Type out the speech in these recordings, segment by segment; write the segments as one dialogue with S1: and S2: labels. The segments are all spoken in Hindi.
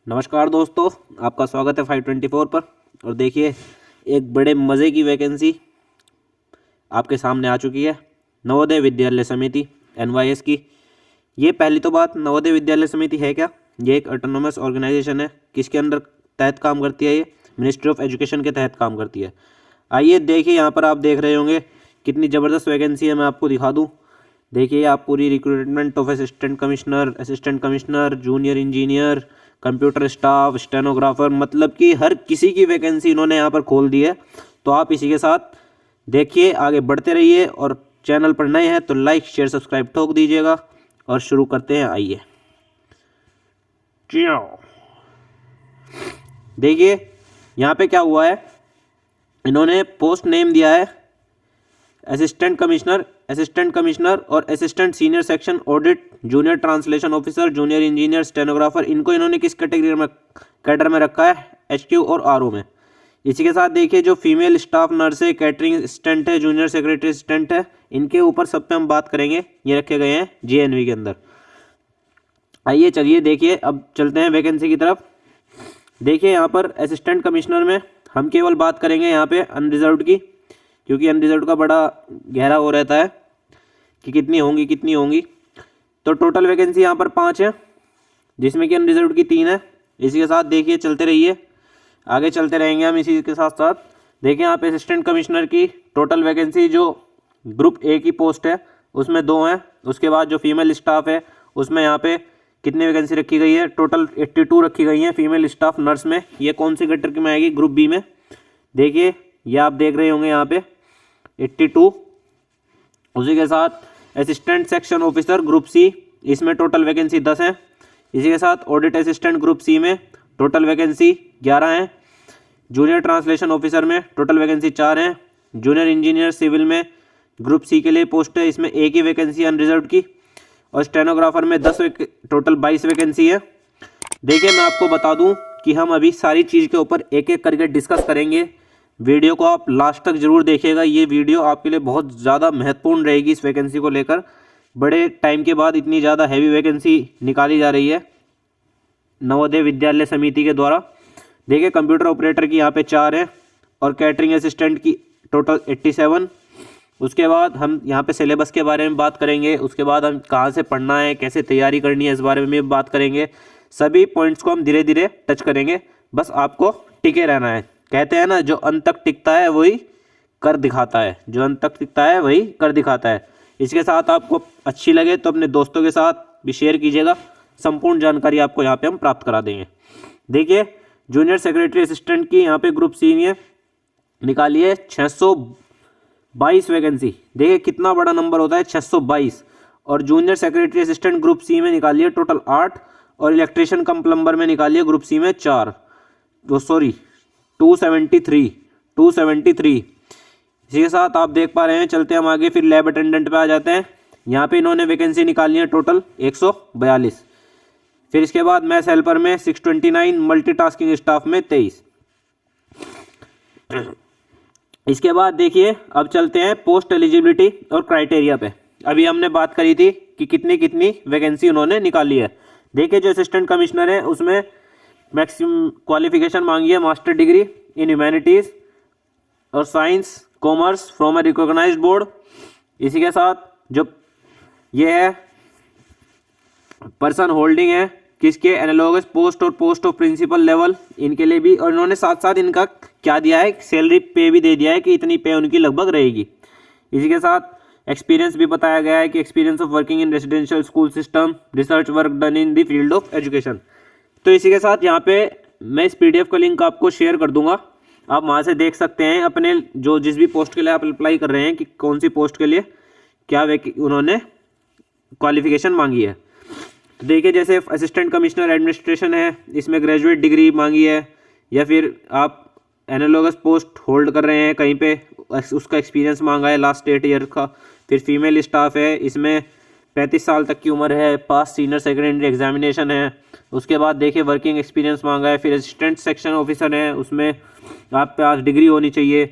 S1: नमस्कार दोस्तों, आपका स्वागत है 524 पर। और देखिए, एक बड़े मज़े की वैकेंसी आपके सामने आ चुकी है। नवोदय विद्यालय समिति NYS की। ये पहली तो बात, नवोदय विद्यालय समिति है क्या? ये एक ऑटोनोमस ऑर्गेनाइजेशन है। किसके अंदर तहत काम करती है? ये मिनिस्ट्री ऑफ एजुकेशन के तहत काम करती है। आइए देखिए, यहाँ पर आप देख रहे होंगे कितनी ज़बरदस्त वैकेंसी है। मैं आपको दिखा दूँ। देखिए, आप पूरी recruitment of assistant commissioner, junior engineer, computer staff, stenographer, मतलब कि हर किसी की वैकेंसी इन्होंने यहाँ पर खोल दी है। तो आप इसी के साथ देखिए, आगे बढ़ते रहिए। और चैनल पर नए हैं तो लाइक शेयर सब्सक्राइब ठोक दीजिएगा। और शुरू करते हैं, आइए। देखिए यहाँ पे क्या हुआ है, इन्होंने पोस्ट नेम दिया है असिस्टेंट कमिश्नर और assistant senior section audit, junior translation officer, junior engineer, stenographer. इनको इन्होंने किस कैडर में रखा है? HQ और RO में। इसी के साथ देखिए, जो फीमेल स्टाफ नर्स है, कैटरिंग असिस्टेंट है, जूनियर सेक्रेटरी असिस्टेंट है, इनके ऊपर सब पे हम बात करेंगे। ये रखे गए हैं JNV के अंदर। आइए चलिए देखिए, अब चलते हैं वैकेंसी की तरफ। देखिए यहाँ पर असिस्टेंट कमिश्नर में हम केवल बात करेंगे यहाँ पे अनरिजर्व्ड की, क्योंकि अनरिजर्व्ड का बड़ा गहरा हो रहता है कि कितनी होंगी। तो टोटल वैकेंसी यहाँ पर 5 है, जिसमें कि अनरिजर्व्ड की 3 है। इसी के साथ देखिए, चलते रहिए, आगे चलते रहेंगे हम इसी के साथ साथ। देखिए यहाँ पे असिस्टेंट कमिश्नर की टोटल वैकेंसी जो ग्रुप A की पोस्ट है उसमें 2 हैं। उसके बाद जो फीमेल स्टाफ है उसमें यहाँ पे कितनी वैकेंसी रखी गई है? टोटल 82 रखी गई हैं फीमेल स्टाफ नर्स में। ये कौन सी कैटेगरी में आएगी? ग्रुप B में। देखिए ये आप देख रहे होंगे यहाँ पे 82। उसी के साथ assistant section officer group C, इसमें टोटल वैकेंसी 10 है। इसी के साथ ऑडिट असिस्टेंट ग्रुप C में टोटल वैकेंसी 11 है। जूनियर ट्रांसलेशन ऑफिसर में टोटल वैकेंसी 4 है। जूनियर इंजीनियर सिविल में ग्रुप C के लिए पोस्ट है, इसमें एक ही वैकेंसी अनरिजर्व्ड की। और स्टेनोग्राफर में टोटल 22 वैकेंसी है। देखिए मैं आपको बता दूं कि हम अभी सारी चीज़ के ऊपर एक एक करके डिस्कस करेंगे। वीडियो को आप लास्ट तक जरूर देखिएगा। ये वीडियो आपके लिए बहुत ज़्यादा महत्वपूर्ण रहेगी इस वैकेंसी को लेकर। बड़े टाइम के बाद इतनी ज़्यादा हैवी वैकेंसी निकाली जा रही है नवोदय विद्यालय समिति के द्वारा। देखिए कंप्यूटर ऑपरेटर की यहाँ पे 4 है और कैटरिंग असिस्टेंट की टोटल 87। उसके बाद हम यहाँ पे सिलेबस के बारे में बात करेंगे। उसके बाद हम कहाँ से पढ़ना है, कैसे तैयारी करनी है, इस बारे में भी बात करेंगे। सभी पॉइंट्स को हम धीरे धीरे टच करेंगे, बस आपको टिके रहना है। कहते हैं ना, जो अंत तक टिकता है वही कर दिखाता है, जो अंत तक टिकता है वही कर दिखाता है। इसके साथ आपको अच्छी लगे तो अपने दोस्तों के साथ भी शेयर कीजिएगा। संपूर्ण जानकारी आपको यहाँ पे हम प्राप्त करा देंगे। देखिए जूनियर सेक्रेटरी असिस्टेंट की यहाँ पे ग्रुप C में निकाली है 622 वैकेंसी। देखिए कितना बड़ा नंबर होता है, 622। और junior secretary assistant group C में निकाली है टोटल 8। और इलेक्ट्रीशियन कम प्लम्बर में निकाली है ग्रुप C में 4, 273। इसी के साथ आप देख पा रहे हैं, चलते हम आगे, फिर लैब अटेंडेंट पे आ जाते हैं। यहाँ पे इन्होंने वैकेंसी निकाली है टोटल 142। फिर इसके बाद मैथ हेल्पर में 629, मल्टीटास्किंग स्टाफ में 23। इसके बाद देखिए, अब चलते हैं पोस्ट एलिजिबिलिटी और क्राइटेरिया पे। अभी हमने बात करी थी कि कितनी कितनी वैकेंसी उन्होंने निकाली है। देखिए जो असिस्टेंट कमिश्नर है उसमें मैक्सिमम क्वालिफिकेशन मांगी है मास्टर डिग्री इन ह्यूमैनिटीज़ और science commerce from a recognised board. इसी के साथ जो ये है पर्सन होल्डिंग है किसके? एनालॉगस पोस्ट और पोस्ट ऑफ प्रिंसिपल लेवल, इनके लिए भी। और इन्होंने साथ साथ इनका क्या दिया है, सैलरी पे भी दे दिया है कि इतनी पे उनकी लगभग रहेगी। इसी के साथ एक्सपीरियंस भी बताया गया है कि experience of working in residential school system, research work done in the field of education. तो इसी के साथ यहाँ पे मैं इस PDF का लिंक आपको शेयर कर दूंगा, आप वहाँ से देख सकते हैं अपने जो जिस भी पोस्ट के लिए आप अप्लाई कर रहे हैं कि कौन सी पोस्ट के लिए क्या उन्होंने क्वालिफिकेशन मांगी है। तो देखिए जैसे असिस्टेंट कमिश्नर एडमिनिस्ट्रेशन है, इसमें ग्रेजुएट डिग्री मांगी है, या फिर आप एनालॉगस पोस्ट होल्ड कर रहे हैं कहीं पे, उसका एक्सपीरियंस मांगा है लास्ट 8 ईयर का। फिर फीमेल स्टाफ है, इसमें 35 साल तक की उम्र है, पास सीनियर सेकेंडरी एग्जामिनेशन है। उसके बाद देखिए वर्किंग एक्सपीरियंस मांगा है। फिर असिस्टेंट सेक्शन ऑफिसर है, उसमें आप पास डिग्री होनी चाहिए।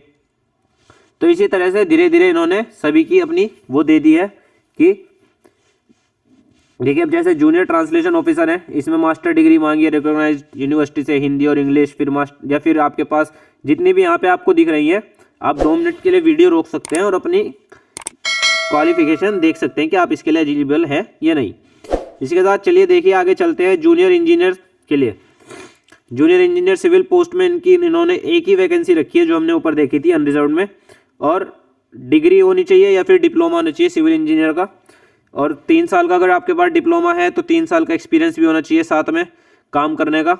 S1: तो इसी तरह से धीरे धीरे इन्होंने सभी की अपनी वो दे दी है कि देखिए अब जैसे जूनियर ट्रांसलेशन ऑफिसर है, इसमें मास्टर डिग्री मांगी है रिकॉग्नाइज्ड यूनिवर्सिटी से, हिंदी और इंग्लिश, फिर मास्टर या फिर आपके पास जितनी भी यहाँ पे आपको दिख रही है, आप 2 मिनट के लिए वीडियो रोक सकते हैं और अपनी क्वालिफिकेशन देख सकते हैं कि आप इसके लिए एलिजिबल है या नहीं। इसके साथ चलिए देखिए आगे चलते हैं जूनियर इंजीनियर के लिए। जूनियर इंजीनियर सिविल पोस्ट में इन्होंने एक ही वैकेंसी रखी है जो हमने ऊपर देखी थी अनरिजर्व में, और डिग्री होनी चाहिए या फिर डिप्लोमा होना चाहिए सिविल इंजीनियर का, और 3 साल का अगर आपके पास डिप्लोमा है तो 3 साल का एक्सपीरियंस भी होना चाहिए साथ में काम करने का।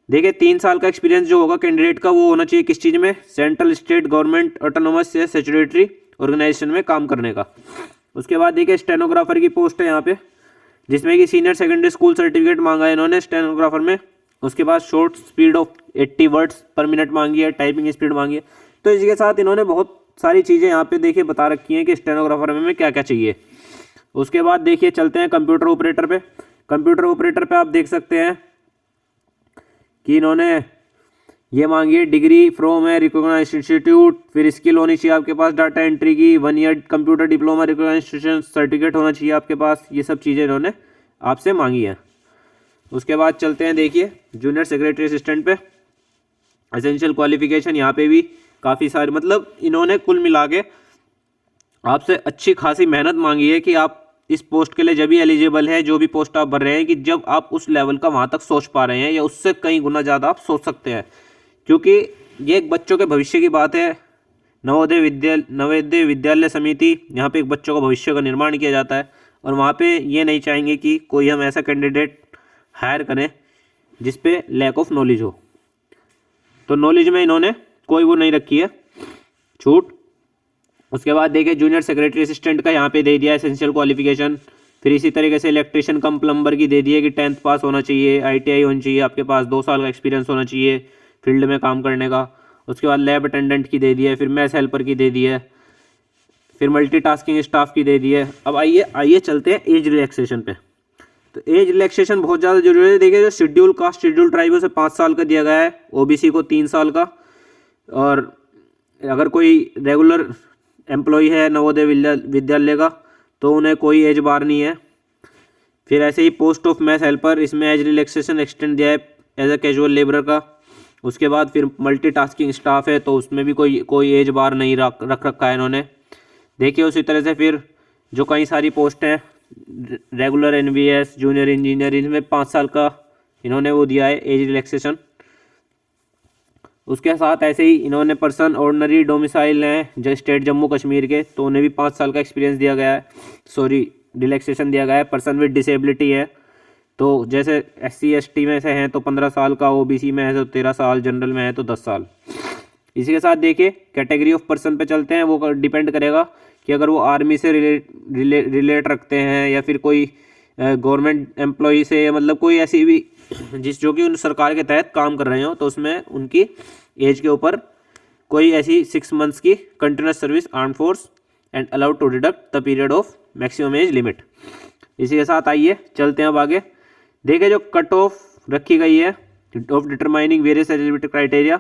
S1: देखिए 3 साल का एक्सपीरियंस जो होगा कैंडिडेट का वो होना चाहिए किस चीज़ में, सेंट्रल स्टेट गवर्नमेंट ऑटोनोमस या स्टैट्यूटरी ऑर्गेनाइजेशन में काम करने का। उसके बाद देखिए स्टेनोग्राफर की पोस्ट है यहाँ पे, जिसमें कि सीनियर सेकेंडरी स्कूल सर्टिफिकेट मांगा है इन्होंने स्टेनोग्राफर में। उसके बाद शॉर्ट स्पीड ऑफ 80 वर्ड्स पर मिनट मांगी है, टाइपिंग स्पीड मांगी है। तो इसके साथ इन्होंने बहुत सारी चीज़ें यहाँ पे देखिए बता रखी हैं कि स्टेनोग्राफर में क्या क्या चाहिए। उसके बाद देखिए चलते हैं कंप्यूटर ऑपरेटर पे। कंप्यूटर ऑपरेटर पे आप देख सकते हैं कि इन्होंने ये मांगी है degree from a recognised institute, फिर स्किल होनी चाहिए आपके पास डाटा एंट्री की, 1 year computer diploma recognition certificate होना चाहिए आपके पास। ये सब चीज़ें इन्होंने आपसे मांगी है। उसके बाद चलते हैं देखिए जूनियर सेक्रेटरी असिस्टेंट पे। एसेंशियल क्वालिफिकेशन यहाँ पे भी काफ़ी सारे, मतलब इन्होंने कुल मिला के आपसे अच्छी खासी मेहनत मांगी है कि आप इस पोस्ट के लिए जब भी एलिजिबल है, जो भी पोस्ट आप भर रहे हैं, कि जब आप उस लेवल का वहाँ तक सोच पा रहे हैं या उससे कई गुना ज़्यादा आप सोच सकते हैं, क्योंकि ये एक बच्चों के भविष्य की बात है। नवोदय विद्यालय समिति, यहाँ पे एक बच्चों का भविष्य का निर्माण किया जाता है, और वहाँ पे ये नहीं चाहेंगे कि कोई हम ऐसा कैंडिडेट हायर करें जिस पे लैक ऑफ नॉलेज हो। तो नॉलेज में इन्होंने कोई वो नहीं रखी है छूट। उसके बाद देखिए जूनियर सेक्रेटरी असिस्टेंट का यहाँ पे दे दिया एसेंशियल क्वालिफिकेशन। फिर इसी तरीके से इलेक्ट्रिशियन कम प्लम्बर की दे दी है कि 10th पास होना चाहिए, ITI होनी चाहिए आपके पास, 2 साल का एक्सपीरियंस होना चाहिए फील्ड में काम करने का। उसके बाद लैब अटेंडेंट की दे दी है, फिर मैथ हेल्पर की दे दी है, फिर मल्टीटास्किंग स्टाफ की दे दी है। अब आइए चलते हैं एज रिलैक्सेशन पे। तो एज रिलैक्सेशन बहुत ज़्यादा जरूरी है। देखिए जो शेड्यूल कास्ट शेड्यूल ट्राइब से 5 साल का दिया गया है, OBC को 3 साल का, और अगर कोई रेगुलर एम्प्लॉय है नवोदय विद्यालय का तो उन्हें कोई एज बार नहीं है। फिर ऐसे ही पोस्ट ऑफ मैथ हेल्पर, इसमें एज रिलैक्सेशन एक्सटेंड दिया है एज अ कैजुअल लेबरर का। उसके बाद फिर मल्टीटास्किंग स्टाफ है तो उसमें भी कोई एज बार नहीं रख रखा है इन्होंने। देखिए उसी तरह से फिर जो कई सारी पोस्ट हैं रेगुलर NVS जूनियर इंजीनियर, इनमें 5 साल का इन्होंने वो दिया है एज रिलैक्सेशन। उसके साथ ऐसे ही इन्होंने पर्सन ऑर्डिनरी डोमिसाइल हैं जो स्टेट जम्मू कश्मीर के, तो उन्हें भी 5 साल का एक्सपीरियंस दिया गया है, रिलैक्सेशन दिया गया है। पर्सन विद डिसेबिलिटी है तो जैसे SC ST में से हैं तो 15 साल का, OBC में है तो 13 साल, जनरल में है तो 10 साल। इसी के साथ देखिए कैटेगरी ऑफ पर्सन पे चलते हैं। वो डिपेंड करेगा कि अगर वो आर्मी से रिलेट रखते हैं या फिर कोई गवर्नमेंट एम्प्लॉई से, मतलब कोई ऐसी भी जो कि उन सरकार के तहत काम कर रहे हो, तो उसमें उनकी एज के ऊपर कोई ऐसी 6 मंथ्स की continuous service arm force and allowed to deduct the period of maximum age limit. इसी के साथ आइए चलते हैं अब आगे। देखिए जो कट ऑफ रखी गई है of determining various eligibility criteria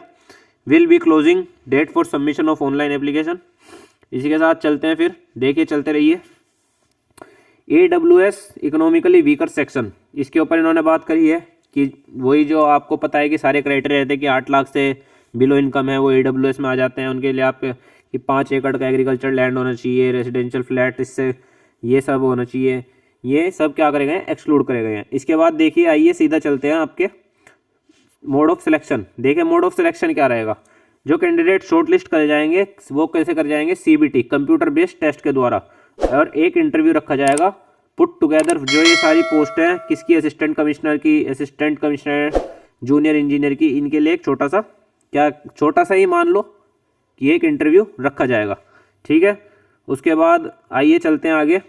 S1: will be closing date for submission of online application. इसी के साथ चलते हैं फिर, देखिए चलते रहिए। AWS इकोनॉमिकली वीकर सेक्शन, इसके ऊपर इन्होंने बात करी है कि वही जो आपको पता है कि सारे क्राइटेरिया रहते हैं कि 8 लाख से बिलो इनकम है वो AWS में आ जाते हैं। उनके लिए आप कि 5 एकड़ का एग्रीकल्चर लैंड होना चाहिए, रेजिडेंशियल फ्लैट, इससे ये सब होना चाहिए। ये सब क्या करे गए, एक्सक्लूड करे गए हैं। इसके बाद देखिए आइए सीधा चलते हैं आपके मोड ऑफ सिलेक्शन। देखिए मोड ऑफ सिलेक्शन क्या रहेगा। जो कैंडिडेट शॉर्टलिस्ट करे जाएंगे वो कैसे कर जाएंगे, CBT कंप्यूटर बेस्ड टेस्ट के द्वारा, और एक इंटरव्यू रखा जाएगा पुट टुगेदर। जो ये सारी पोस्ट है किसकी, असिस्टेंट कमिश्नर की, असिस्टेंट कमिश्नर, जूनियर इंजीनियर की, इनके लिए एक छोटा सा ही मान लो कि एक इंटरव्यू रखा जाएगा, ठीक है। उसके बाद आइए चलते हैं आगे।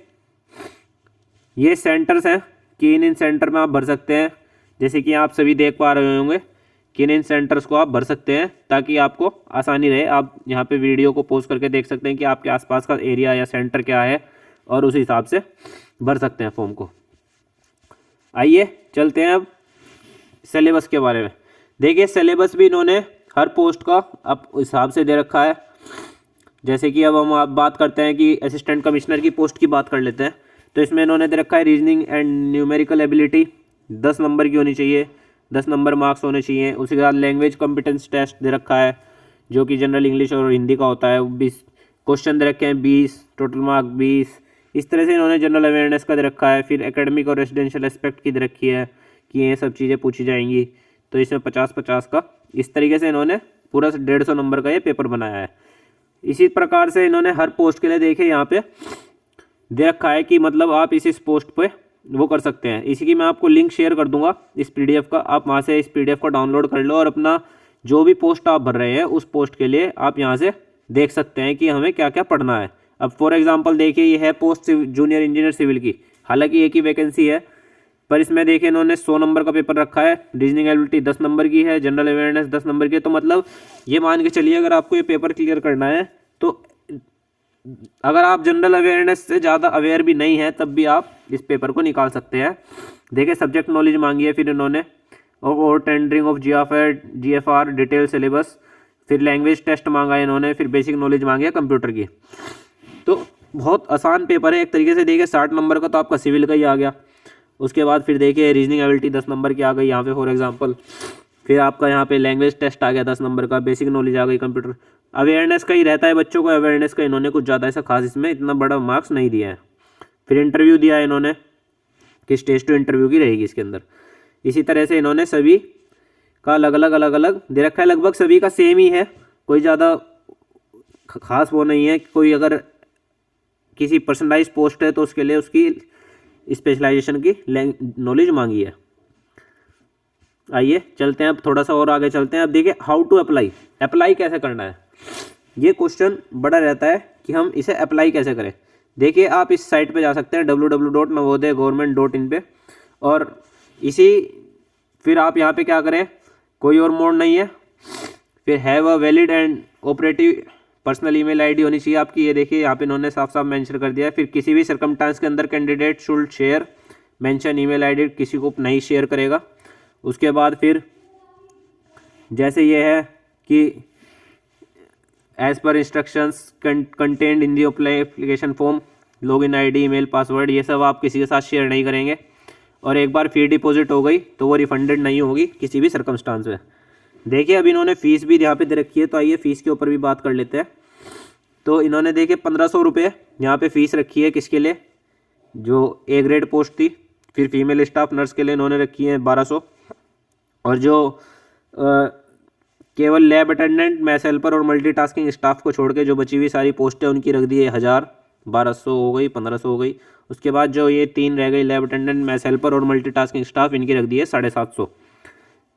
S1: ये सेंटर्स हैं कि इन सेंटर में आप भर सकते हैं, जैसे कि आप सभी देख पा रहे होंगे कि इन सेंटर्स को आप भर सकते हैं ताकि आपको आसानी रहे। आप यहाँ पे वीडियो को पॉज करके देख सकते हैं कि आपके आसपास का एरिया या सेंटर क्या है और उस हिसाब से भर सकते हैं फॉर्म को। आइए चलते हैं अब सिलेबस के बारे में। देखिए सिलेबस भी इन्होंने हर पोस्ट का अब हिसाब से दे रखा है। जैसे कि अब हम बात करते हैं कि असिस्टेंट कमिश्नर की पोस्ट की बात कर लेते हैं। तो इसमें इन्होंने दे रखा है reasoning and numerical ability 10 number की होनी चाहिए, 10 नंबर मार्क्स होने चाहिए। उसके बाद लैंग्वेज कॉम्पिटेंस टेस्ट दे रखा है जो कि जनरल इंग्लिश और हिंदी का होता है, 20 क्वेश्चन दे रखे हैं, 20 टोटल मार्क 20। इस तरह से इन्होंने जनरल अवेयरनेस का दे रखा है। फिर एकेडमिक और रेजिडेंशियल एस्पेक्ट की दे रखी है कि ये सब चीज़ें पूछी जाएंगी, तो इसमें 50-50 का इस तरीके से इन्होंने पूरा 150 नंबर का ये पेपर बनाया है। इसी प्रकार से इन्होंने हर पोस्ट के लिए देखिए यहाँ पे दे रखा है कि मतलब आप इस पोस्ट पे वो कर सकते हैं। इसी की मैं आपको लिंक शेयर कर दूंगा इस पीडीएफ का, आप वहाँ से इस पीडीएफ को डाउनलोड कर लो और अपना जो भी पोस्ट आप भर रहे हैं उस पोस्ट के लिए आप यहाँ से देख सकते हैं कि हमें क्या क्या पढ़ना है। अब फॉर एग्जांपल देखिए ये है पोस्ट जूनियर इंजीनियर सिविल की, हालांकि एक ही वैकेंसी है, पर इसमें देखिए इन्होंने 100 नंबर का पेपर रखा है, रीजनिंग एबिलिटी 10 नंबर की है, जनरल अवेयरनेस 10 नंबर की है। तो मतलब ये मान के चलिए अगर आपको ये पेपर क्लियर करना है तो अगर आप जनरल अवेयरनेस से ज़्यादा अवेयर भी नहीं है तब भी आप इस पेपर को निकाल सकते हैं। देखिए सब्जेक्ट नॉलेज मांगी है फिर इन्होंने, और tendering of GFR detail syllabus, फिर लैंग्वेज टेस्ट मांगा है इन्होंने, फिर बेसिक नॉलेज मांगी है कंप्यूटर की। तो बहुत आसान पेपर है एक तरीके से। देखिए 60 नंबर का तो आपका सिविल का ही आ गया। उसके बाद फिर देखिए रीजनिंग एबिलिटी 10 नंबर की आ गई यहाँ पे फॉर एग्जांपल। फिर आपका यहाँ पे लैंग्वेज टेस्ट आ गया 10 नंबर का, बेसिक नॉलेज आ गई, कंप्यूटर अवेयरनेस का ही रहता है बच्चों को, अवेयरनेस का इन्होंने कुछ ज़्यादा ऐसा खास इसमें इतना बड़ा मार्क्स नहीं दिया है। फिर इंटरव्यू दिया है इन्होंने कि स्टेज 2 इंटरव्यू की रहेगी इसके अंदर। इसी तरह से इन्होंने सभी का अलग अलग दे रखा है, लगभग सभी का सेम ही है, कोई ज़्यादा खास वो नहीं है। कोई अगर किसी पर्सनलाइज पोस्ट है तो उसके लिए उसकी स्पेशलाइजेशन की नॉलेज मांगी है। आइए चलते हैं अब थोड़ा सा और आगे चलते हैं। अब देखिए हाउ टू अप्लाई कैसे करना है, ये क्वेश्चन बड़ा रहता है कि हम इसे अप्लाई कैसे करें। देखिए आप इस साइट पे जा सकते हैं www.navodaya-government.in पे, और इसी फिर आप यहाँ पे क्या करें, कोई और मोड नहीं है, फिर have a valid and operative personal email ID होनी चाहिए आपकी। ये देखिए यहाँ पे इन्होंने साफ साफ मेंशन कर दिया है। फिर किसी भी सर्कमस्टांस के अंदर candidate should share mention email ID, किसी को नहीं शेयर करेगा। उसके बाद फिर जैसे ये है कि as per instructions content in the application form, login ID, email, password, ये सब आप किसी के साथ शेयर नहीं करेंगे। और एक बार फी डिपॉजिट हो गई तो वो रिफंडेड नहीं होगी किसी भी सर्कमस्टांस में। देखिए अब इन्होंने फ़ीस भी यहाँ पे दे रखी है, तो आइए फ़ीस के ऊपर भी बात कर लेते हैं। तो इन्होंने देखिए 1500 रुपये यहाँ पे फ़ीस रखी है, किसके लिए, जो ए ग्रेड पोस्ट थी। फिर फीमेल स्टाफ नर्स के लिए इन्होंने रखी है 1200, और जो केवल लैब अटेंडेंट, मैथ हेल्पर और मल्टीटास्किंग स्टाफ को छोड़ के जो बची हुई सारी पोस्टें उनकी रख दी है 1000, 1200 हो गई, 1500 हो गई। उसके बाद जो ये 3 रह गई, लैब अटेंडेंट, मैथ हेल्पर और मल्टीटास्किंग स्टाफ, इनकी रख दी है 750।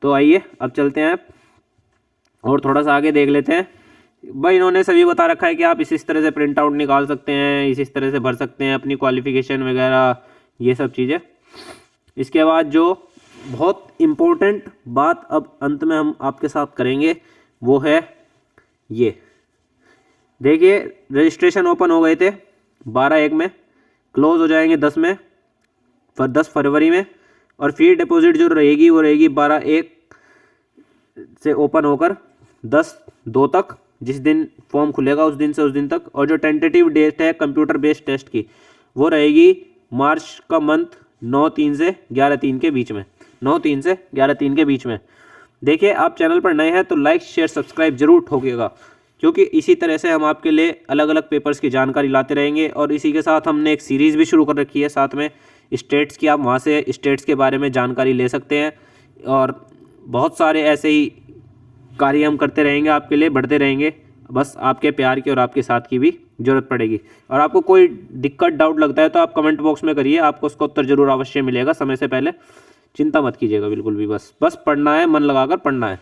S1: तो आइए अब चलते हैं और थोड़ा सा आगे देख लेते हैं। भाई इन्होंने सभी बता रखा है कि आप इस तरह से प्रिंट आउट निकाल सकते हैं, इस तरह से भर सकते हैं अपनी क्वालिफिकेशन वगैरह, ये सब चीज़ें। इसके बाद जो बहुत इम्पोर्टेंट बात अब अंत में हम आपके साथ करेंगे वो है ये। देखिए रजिस्ट्रेशन ओपन हो गए थे 12/1 में, क्लोज हो जाएंगे 10 फरवरी में, और फी डिपॉजिट जो रहेगी वो रहेगी 12/1 से ओपन होकर 10/2 तक, जिस दिन फॉर्म खुलेगा उस दिन से उस दिन तक। और जो टेंटेटिव डेट है कंप्यूटर बेस्ड टेस्ट की वो रहेगी मार्च का मंथ 9/3 से 11/3 के बीच में, 9/3 से 11/3 के बीच में। देखिए आप चैनल पर नए हैं तो लाइक शेयर सब्सक्राइब जरूर ठोकिएगा, क्योंकि इसी तरह से हम आपके लिए अलग अलग पेपर्स की जानकारी लाते रहेंगे। और इसी के साथ हमने एक सीरीज़ भी शुरू कर रखी है साथ में स्टेट्स की, आप वहाँ से स्टेट्स के बारे में जानकारी ले सकते हैं। और बहुत सारे ऐसे ही कार्य हम करते रहेंगे आपके लिए, बढ़ते रहेंगे। बस आपके प्यार की और आपके साथ की भी ज़रूरत पड़ेगी। और आपको कोई दिक्कत डाउट लगता है तो आप कमेंट बॉक्स में करिए, आपको उसका उत्तर जरूर अवश्य मिलेगा समय से पहले। चिंता मत कीजिएगा बिल्कुल भी, बस पढ़ना है, मन लगाकर पढ़ना है।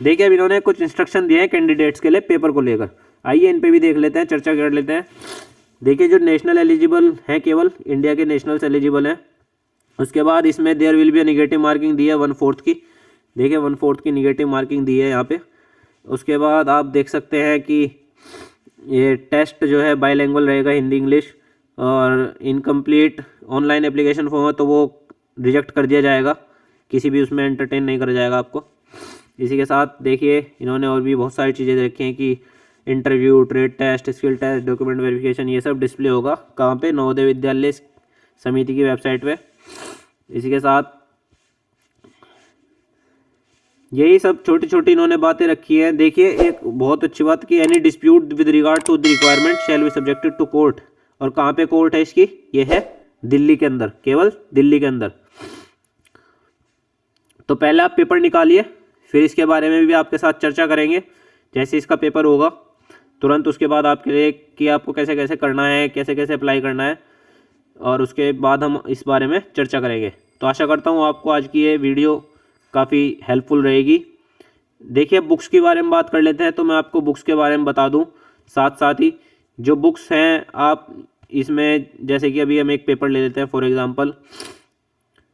S1: देखिए अब इन्होंने कुछ इंस्ट्रक्शन दिए हैं कैंडिडेट्स के लिए पेपर को लेकर, आइए इन पे भी देख लेते हैं, चर्चा कर लेते हैं। देखिए जो नेशनल एलिजिबल हैं, केवल इंडिया के नेशनल्स एलिजिबल हैं। उसके बाद इसमें there will be negative marking दी है 1/4 की, देखिए 1/4 की नेगेटिव मार्किंग दी है यहाँ पे। उसके बाद आप देख सकते हैं कि ये टेस्ट जो है बाइलैंग्वेज रहेगा, हिंदी इंग्लिश। और इनकम्प्लीट ऑनलाइन एप्लीकेशन फॉर्म है तो वो रिजेक्ट कर दिया जाएगा, किसी भी उसमें एंटरटेन नहीं करा जाएगा आपको। इसी के साथ देखिए इन्होंने और भी बहुत सारी चीज़ें रखी हैं कि interview, trade test, skill test, document verification, ये सब डिस्प्ले होगा कहाँ पे, नवोदय विद्यालय समिति की वेबसाइट पे। इसी के साथ यही सब छोटी छोटी इन्होंने बातें रखी है। देखिए एक बहुत अच्छी बात कि any dispute with regard to the requirement shall be subjected to court. और कहाँ पे कोर्ट है इसकी, ये है दिल्ली के अंदर, केवल दिल्ली के अंदर। तो पहले आप पेपर निकालिए, फिर इसके बारे में भी आपके साथ चर्चा करेंगे। जैसे इसका पेपर होगा तुरंत उसके बाद आपके लिए कि आपको कैसे कैसे करना है, कैसे कैसे अप्लाई करना है, और उसके बाद हम इस बारे में चर्चा करेंगे। तो आशा करता हूँ आपको आज की ये वीडियो काफ़ी हेल्पफुल रहेगी। देखिए बुक्स के बारे में बात कर लेते हैं। तो मैं आपको बुक्स के बारे में बता दूं, साथ साथ ही जो बुक्स हैं आप इसमें, जैसे कि अभी हम एक पेपर ले लेते हैं फॉर एग्जांपल,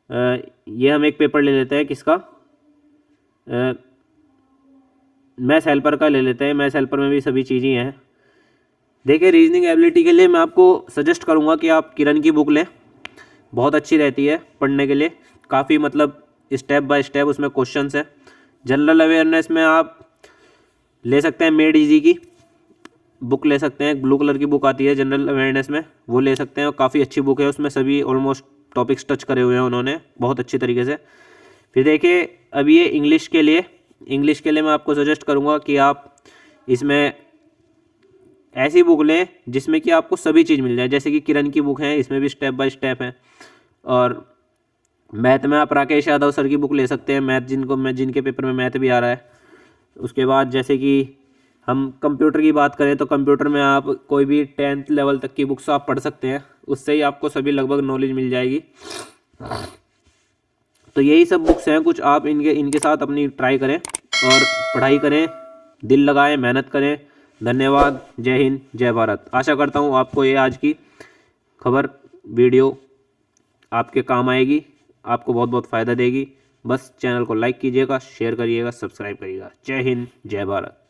S1: ये हम एक पेपर ले लेते हैं किसका, मैथ्स हेल्पर का ले लेते हैं। मैथ्स हेल्पर में भी सभी चीज़ें हैं। देखिए रीजनिंग एबिलिटी के लिए मैं आपको सजेस्ट करूँगा कि आप किरण की बुक लें, बहुत अच्छी रहती है पढ़ने के लिए, काफ़ी मतलब स्टेप बाय स्टेप उसमें क्वेश्चंस है। जनरल अवेयरनेस में आप ले सकते हैं मेड इजी की बुक ले सकते हैं, ब्लू कलर की बुक आती है जनरल अवेयरनेस में, वो ले सकते हैं। और काफ़ी अच्छी बुक है, उसमें सभी ऑलमोस्ट टॉपिक्स टच करे हुए हैं उन्होंने बहुत अच्छी तरीके से। फिर देखिए अब ये इंग्लिश के लिए मैं आपको सजेस्ट करूँगा कि आप इसमें ऐसी बुक लें जिसमें कि आपको सभी चीज़ मिल जाए। जैसे कि किरण की बुक है, इसमें भी स्टेप बाय स्टेप है। और मैथ में आप राकेश यादव सर की बुक ले सकते हैं, मैथ जिनके पेपर में मैथ भी आ रहा है। उसके बाद जैसे कि हम कंप्यूटर की बात करें तो कंप्यूटर में आप कोई भी 10th लेवल तक की बुक्स आप पढ़ सकते हैं, उससे ही आपको सभी लगभग नॉलेज मिल जाएगी। तो यही सब बुक्स हैं कुछ, आप इनके साथ अपनी ट्राई करें और पढ़ाई करें, दिल लगाएं, मेहनत करें। धन्यवाद। जय हिंद, जय भारत। आशा करता हूँ आपको ये आज की खबर वीडियो आपके काम आएगी, आपको बहुत बहुत फ़ायदा देगी। बस चैनल को लाइक कीजिएगा, शेयर करिएगा, सब्सक्राइब करिएगा। जय हिंद, जय भारत।